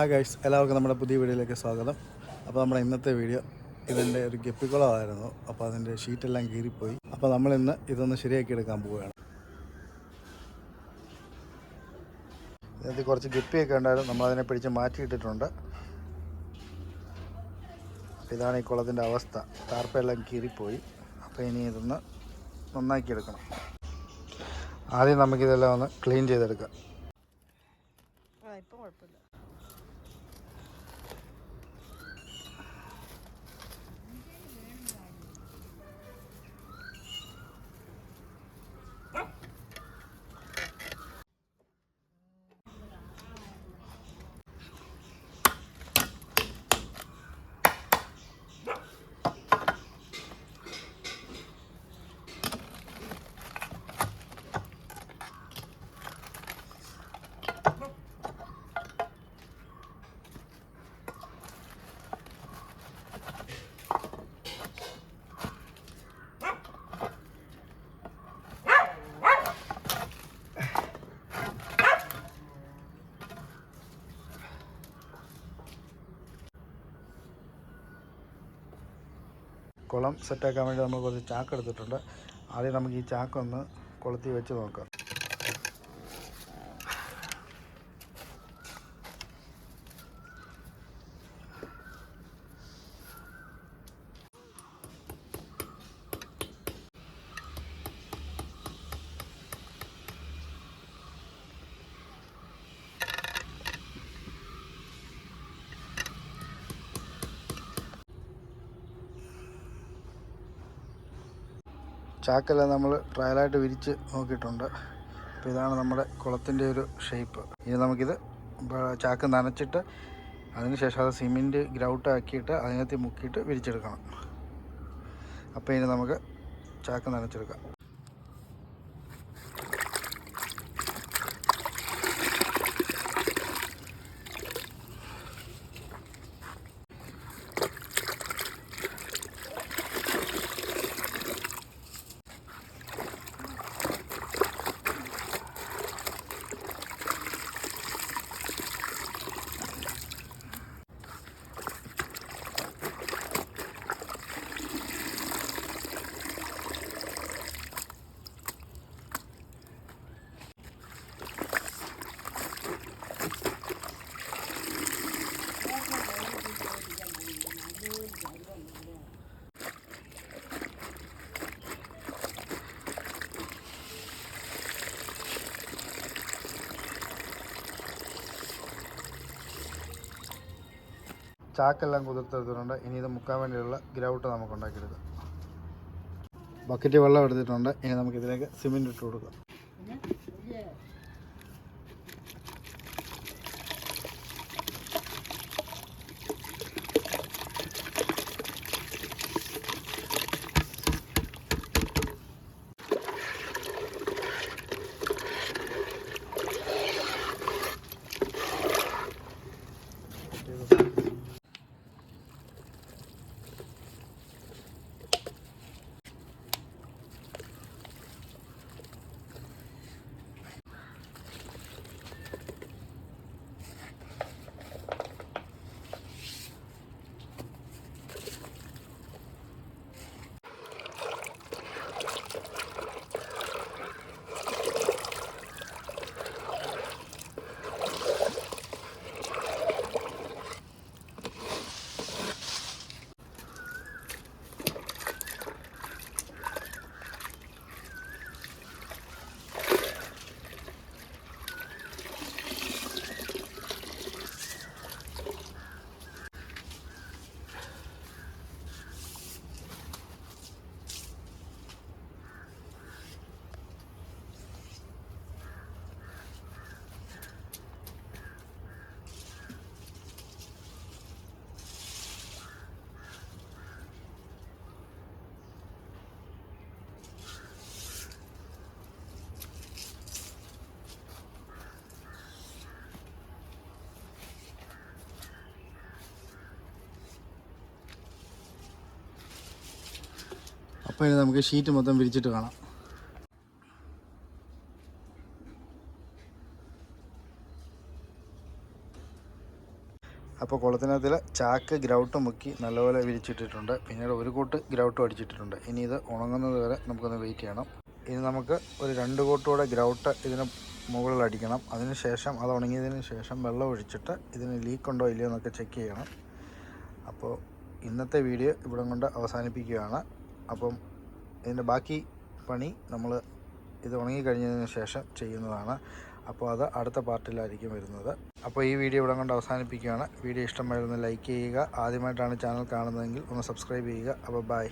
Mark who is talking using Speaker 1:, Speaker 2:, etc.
Speaker 1: Hi guys, എല്ലാവർക്കും നമ്മുടെ പുതിയ വീഡിയോയിലേക്ക് സ്വാഗതം. അപ്പോൾ നമ്മുടെ ഇന്നത്തെ വീഡിയോ ഇതിൻ്റെ ഒരു ഗപ്പിക്കുളമായിരുന്നു. അപ്പോൾ അതിൻ്റെ ഷീറ്റെല്ലാം കീറിപ്പോയി. അപ്പോൾ നമ്മളിന്ന് ഇതൊന്ന് ശരിയാക്കി എടുക്കാൻ പോവുകയാണ്. ഇതിനകത്ത് കുറച്ച് ഗപ്പിയൊക്കെ ഉണ്ടായിരുന്നു, നമ്മളതിനെ പിടിച്ച് മാറ്റിയിട്ടിട്ടുണ്ട്. അപ്പോൾ ഇതാണ് ഈ കുളത്തിൻ്റെ അവസ്ഥ. ടാർപ്പെല്ലാം കീറിപ്പോയി. അപ്പോൾ ഇനി ഇതൊന്ന് നന്നാക്കിയെടുക്കണം. ആദ്യം നമുക്കിതെല്ലാം ഒന്ന് ക്ലീൻ ചെയ്തെടുക്കാം.
Speaker 2: ഇപ്പം കുഴപ്പമില്ല.
Speaker 1: കുളം സെറ്റാക്കാൻ വേണ്ടി നമ്മൾ കുറച്ച് ചാക്ക് എടുത്തിട്ടുണ്ട്. ആദ്യം നമുക്ക് ഈ ചാക്കൊന്ന് കുളത്തിൽ വെച്ച് നോക്കാം. ചാക്കെല്ലാം നമ്മൾ ട്രയലായിട്ട് വിരിച്ച് നോക്കിയിട്ടുണ്ട്. അപ്പോൾ ഇതാണ് നമ്മുടെ കുളത്തിൻ്റെ ഒരു ഷേപ്പ്. ഇനി നമുക്കിത് ചാക്ക് നനച്ചിട്ട് അതിനുശേഷം അത് സിമെൻറ്റ് ഗ്രൗട്ടാക്കിയിട്ട് അതിനകത്ത് മുക്കിയിട്ട് വിരിച്ചെടുക്കണം. അപ്പോൾ ഇനി നമുക്ക് ചാക്ക് നനച്ചെടുക്കാം. ചാക്കെല്ലാം കുതിർത്തെടുത്തിട്ടുണ്ട്. ഇനി ഇത് മുക്കാൻ വേണ്ടിയുള്ള ഗ്രൗട്ട് നമുക്ക് ഉണ്ടാക്കിയെടുക്കാം. ബക്കറ്റ് വെള്ളം എടുത്തിട്ടുണ്ട്. ഇനി നമുക്കിതിലേക്ക് സിമെൻറ്റ് ഇട്ട് കൊടുക്കാം. അപ്പോൾ ഇനി നമുക്ക് ഷീറ്റ് മൊത്തം വിരിച്ചിട്ട് കാണാം. അപ്പോൾ കുളത്തിനകത്തിൽ ചാക്ക് ഗ്രൗട്ട് മുക്കി നല്ലപോലെ വിരിച്ചിട്ടിട്ടുണ്ട്. പിന്നീട് ഒരു കൂട്ട് ഗ്രൗട്ടും അടിച്ചിട്ടിട്ടുണ്ട്. ഇനി ഇത് ഉണങ്ങുന്നത് വരെ നമുക്കൊന്ന് വെയിറ്റ് ചെയ്യണം. ഇനി നമുക്ക് ഒരു 2 കൂട്ടൂടെ ഗ്രൗട്ട് ഇതിന് മുകളിൽ അടിക്കണം. അതിന് ശേഷം അത് ഉണങ്ങിയതിന് ശേഷം വെള്ളം ഒഴിച്ചിട്ട് ഇതിന് ലീക്കുണ്ടോ ഇല്ലയോ എന്നൊക്കെ ചെക്ക് ചെയ്യണം. അപ്പോൾ ഇന്നത്തെ വീഡിയോ ഇവിടെ കൊണ്ട് അവസാനിപ്പിക്കുകയാണ്. അപ്പം ഇതിൻ്റെ ബാക്കി പണി നമ്മൾ ഇത് ഉണങ്ങിക്കഴിഞ്ഞതിന് ശേഷം ചെയ്യുന്നതാണ്. അപ്പോൾ അത് അടുത്ത പാർട്ടിലായിരിക്കും വരുന്നത്. അപ്പോൾ ഈ വീഡിയോ ഇവിടെ കൊണ്ട് അവസാനിപ്പിക്കുകയാണ്. വീഡിയോ ഇഷ്ടമായിരുന്നു ലൈക്ക് ചെയ്യുക. ആദ്യമായിട്ടാണ് ചാനൽ കാണുന്നതെങ്കിൽ ഒന്ന് സബ്സ്ക്രൈബ് ചെയ്യുക. അപ്പോൾ ബൈ.